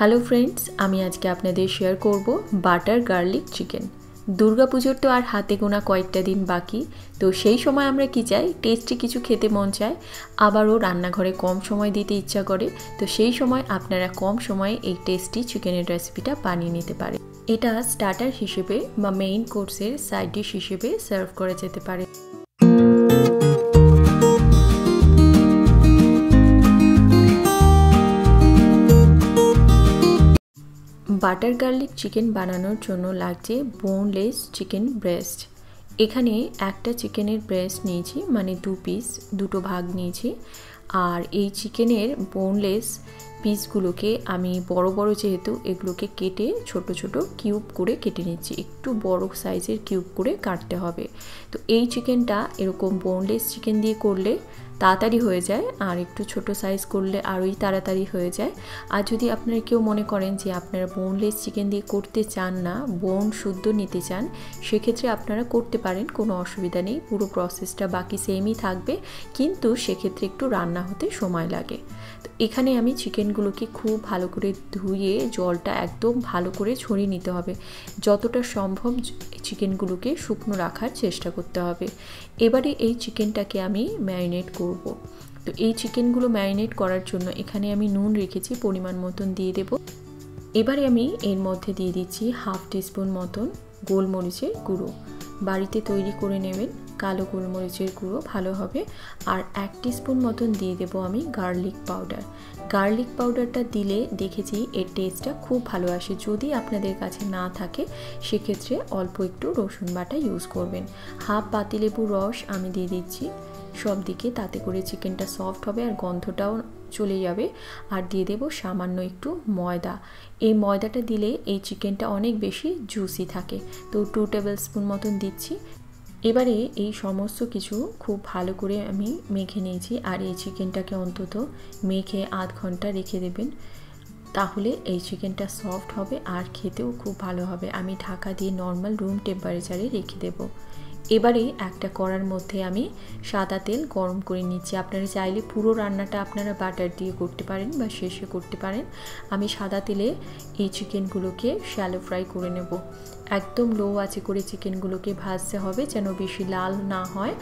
Hello friends, আমি আজকে আপনাদের শেয়ার করব বাটার গার্লিক চিকেন। দুর্গাপুজোর তো আর হাতে গোনা কয়েকটা দিন বাকি, তো সেই সময় আমরা কি চাই, টেস্টি কিছু খেতে মন চায়, আবারও রান্নাঘরে কম সময় দিতে ইচ্ছা করে। তো সেই সময় আপনারা কম সময়ে এই টেস্টি চিকেনের রেসিপিটা বানিয়ে নিতে পারেন। এটা স্টার্টার হিসেবে বা মেইন কোর্সের সাইড ডিশ হিসেবে সার্ভ করা যেতে পারে। বাটার গার্লিক চিকেন বানানোর জন্য লাগছে বোনলেস চিকেন ব্রেস্ট। এখানে একটা চিকেনের ব্রেস্ট নিয়েছি, মানে 2 পিস, দুটো ভাগ নিয়েছি। আর এই চিকেনের বোনলেস পিসগুলোকে আমি বড় বড়, যেহেতু এগুলোকে কেটে ছোট ছোট কিউব করে কেটে নিচ্ছি। একটু বড় সাইজের কিউব করে কাটতে হবে। তো এই চিকেনটা এরকম বোনলেস চিকেন দিয়ে করলে তাড়াতাড়ি হয়ে যায়, আর একটু ছোট সাইজ করলে আরোই তাড়াতাড়ি হয়ে যায়। আর যদি আপনারা কেউ মনে করেন যে আপনারা বোনলেস চিকেন দিয়ে করতে চান না, বোন শুদ্ধ নিতে চান, সেক্ষেত্রে আপনারা করতে পারেন, কোনো অসুবিধা নেই। পুরো প্রসেসটা বাকি সেমই থাকবে, কিন্তু সেক্ষেত্রে একটু রান্না হতে সময় লাগে। তো এখানে আমি চিকেনগুলোকে খুব ভালো করে ধুয়ে জলটা একদম ভালো করে ছড়িয়ে নিতে হবে। যতটা সম্ভব চিকেনগুলোকে শুকনো রাখার চেষ্টা করতে হবে। এবারে এই চিকেনটাকে আমি ম্যারিনেট করব। তো এই চিকেনগুলো ম্যারিনেট করার জন্য এখানে আমি নুন রেখেছি, পরিমাণ মতন দিয়ে দেব। এবারে আমি এর মধ্যে দিয়ে দিচ্ছি 1/2 টিস্পুন মতন গোলমরিচের গুঁড়ো। বাড়িতে তৈরি করে নেবেন, কালো গোলমরিচের গুঁড়ো ভালো হবে। আর 1 টিস্পুন মতন দিয়ে দেবো আমি গার্লিক পাউডার। গার্লিক পাউডারটা দিলে দেখেছি এর টেস্টটা খুব ভালো আসে। যদি আপনাদের কাছে না থাকে সেক্ষেত্রে অল্প একটু রসুন বাটা ইউজ করবেন। 1/2 পাতিলেবুর রস আমি দিয়ে দিচ্ছি সব দিকে, তাতে করে চিকেনটা সফট হবে আর গন্ধটাও চলে যাবে। আর দিয়ে দেবো সামান্য একটু ময়দা। এই ময়দাটা দিলে এই চিকেনটা অনেক বেশি জুসি থাকে। তো 2 টেবিল স্পুন মতন দিচ্ছি। এবারে এই সমস্ত কিছু খুব ভালো করে আমি মেখে নিয়েছি। আর এই চিকেনটাকে অন্তত মেখে আধ ঘন্টা রেখে দেবেন, তাহলে এই চিকেনটা সফট হবে আর খেতেও খুব ভালো হবে। আমি ঢাকা দিয়ে নর্মাল রুম টেম্পারেচারে রেখে দেবো। এবারে একটা কড়ার মধ্যে আমি সাদা তেল গরম করে নিচ্ছি। আপনারা চাইলে পুরো রান্নাটা আপনারা বাটার দিয়ে করতে পারেন বা শেষে করতে পারেন। আমি সাদা তেলে এই চিকেনগুলোকে শ্যালো ফ্রাই করে নেব। একদম লো আঁচে করে চিকেনগুলোকে ভাজতে হবে, যেন বেশি লাল না হয়।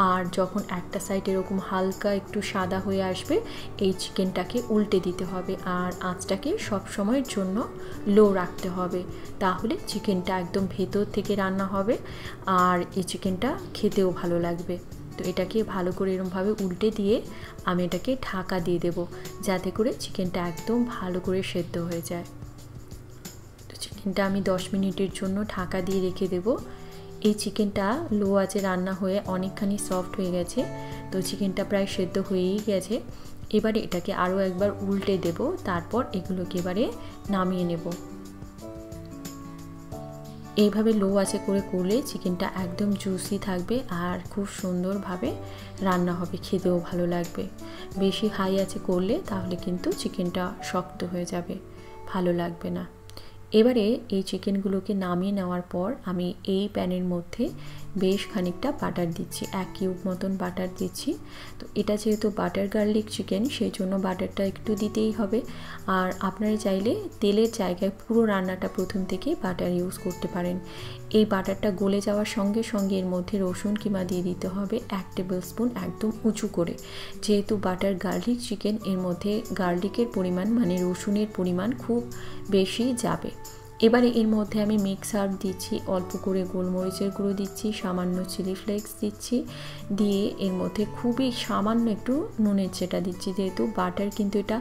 আর যখন একটা সাইড এরকম হালকা একটু সাদা হয়ে আসবে, এই চিকেনটাকে উল্টে দিতে হবে। আর আঁচটাকে সব সময়ের জন্য লো রাখতে হবে, তাহলে চিকেনটা একদম ভেতর থেকে রান্না হবে আর এই চিকেনটা খেতেও ভালো লাগবে। তো এটাকে ভালো করে এরকমভাবে উল্টে দিয়ে আমি এটাকে ঢাকা দিয়ে দেব, যাতে করে চিকেনটা একদম ভালো করে সেদ্ধ হয়ে যায়। তো চিকেনটা আমি 10 মিনিটের জন্য ঢাকা দিয়ে রেখে দেব। এই চিকেনটা লো আঁচে রান্না হয়ে অনেকখানি সফট হয়ে গেছে। তো চিকেনটা প্রায় সেদ্ধ হয়েই গেছে। এবারে এটাকে আরও একবার উল্টে দেব, তারপর এগুলোকে এবারে নামিয়ে নেব। এইভাবে লো আঁচে করে করলে চিকেনটা একদম জুসি থাকবে আর খুব সুন্দরভাবে রান্না হবে, খেতেও ভালো লাগবে। বেশি হাই আঁচে করলে তাহলে কিন্তু চিকেনটা শক্ত হয়ে যাবে, ভালো লাগবে না। এবারে এই চিকেনগুলোকে নামিয়ে নেওয়ার পর আমি এই প্যানের মধ্যে বেশ খানিকটা বাটার দিচ্ছি, 1 কিউব মতন বাটার দিচ্ছি। তো এটা যেহেতু বাটার গার্লিক চিকেন, সেই জন্য বাটারটা একটু দিতেই হবে। আর আপনারা চাইলে তেলের জায়গায় পুরো রান্নাটা প্রথম থেকে বাটার ইউজ করতে পারেন। এই বাটারটা গলে যাওয়ার সঙ্গে সঙ্গে এর মধ্যে রসুন কিমা দিয়ে দিতে হবে 1 টেবিল স্পুন, একদম উঁচু করে। যেহেতু বাটার গার্লিক চিকেন, এর মধ্যে গার্লিকের পরিমাণ মানে রসুনের পরিমাণ খুব বেশি যাবে। এবারে এর মধ্যে আমি মিক্স হার্ব দিচ্ছি, অল্প করে গোলমরিচের গুঁড়ো দিচ্ছি, সামান্য চিলি ফ্লেক্স দিচ্ছি, দিয়ে এর মধ্যে খুবই সামান্য একটু নুনের ছেটা দিচ্ছি। যেহেতু বাটার কিন্তু এটা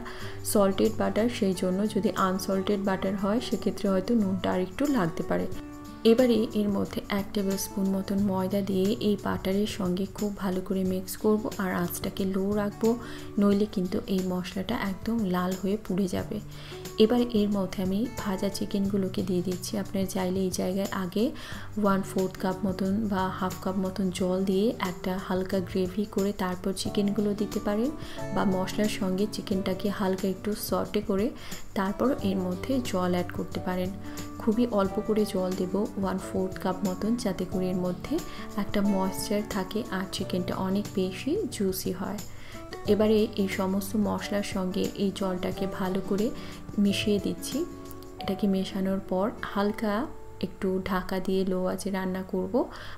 সল্টেড বাটার, সেই জন্য যদি আনসল্টেড বাটার হয় সেক্ষেত্রে হয়তো নুনটা আর একটু লাগতে পারে। এবারে এর মধ্যে 1 টেবিল স্পুন মতন ময়দা দিয়ে এই বাটারের সঙ্গে খুব ভালো করে মিক্স করব। আর আঁচটাকে লো রাখবো, নইলে কিন্তু এই মশলাটা একদম লাল হয়ে পুড়ে যাবে। এবার এর মধ্যে আমি ভাজা চিকেনগুলোকে দিয়ে দিচ্ছি। আপনারা চাইলে এই জায়গায় আগে 1/4 কাপ মতন বা 1/2 কাপ মতন জল দিয়ে একটা হালকা গ্রেভি করে তারপর চিকেনগুলো দিতে পারেন, বা মশলার সঙ্গে চিকেনটাকে হালকা একটু সটে করে তারপর এর মধ্যে জল অ্যাড করতে পারেন। খুবই অল্প করে জল দেব, 1/4 কাপ মতন, যাতে করে এর মধ্যে একটা ময়েশ্চার থাকে আর চিকেনটা অনেক বেশি জুসি হয়। এবারে এই সমস্ত মশলার সঙ্গে এই জলটাকে ভালো করে মিশিয়ে দিচ্ছি। এটাকে মেশানোর পর হালকা একটু ঢাকা দিয়ে লো আঁচে রান্না করব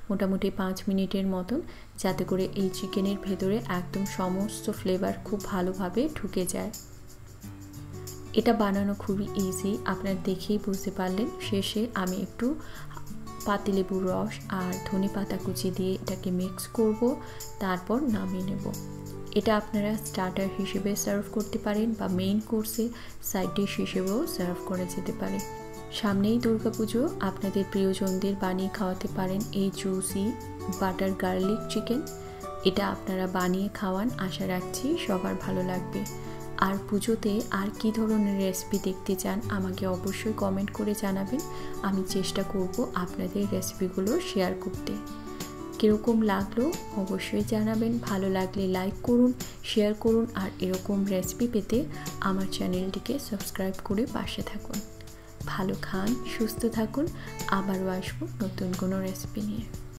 মোটামুটি 5 মিনিটের মতন, যাতে করে এই চিকেনের ভেতরে একদম সমস্ত ফ্লেভার খুব ভালোভাবে ঢুকে যায়। এটা বানানো খুবই ইজি, আপনারা দেখেই বুঝতে পারলেন। শেষে আমি একটু পাতিলেবুর রস আর ধনেপাতা কুচি দিয়ে এটাকে মিক্স করব, তারপর নামিয়ে নেব। এটা আপনারা স্টার্টার হিসেবে সার্ভ করতে পারেন বা মেইন কোর্সে সাইড ডিশ হিসেবেও সার্ভ করা যেতে পারে। সামনেই দুর্গাপুজো, আপনাদের প্রিয়জনদের বানিয়ে খাওয়াতে পারেন এই জুসি বাটার গার্লিক চিকেন। এটা আপনারা বানিয়ে খাওয়ান, আশা রাখছি সবার ভালো লাগবে। আর পুজোতে আর কি ধরনের রেসিপি দেখতে চান আমাকে অবশ্যই কমেন্ট করে জানাবেন, আমি চেষ্টা করব আপনাদের রেসিপিগুলো শেয়ার করতে। কীরকম লাগলো অবশ্যই জানাবেন, ভালো লাগলে লাইক করুন, শেয়ার করুন, আর এরকম রেসিপি পেতে আমার চ্যানেলটিকে সাবস্ক্রাইব করে পাশে থাকুন। ভালো খান, সুস্থ থাকুন, আবারও আসবো নতুন কোনো রেসিপি নিয়ে।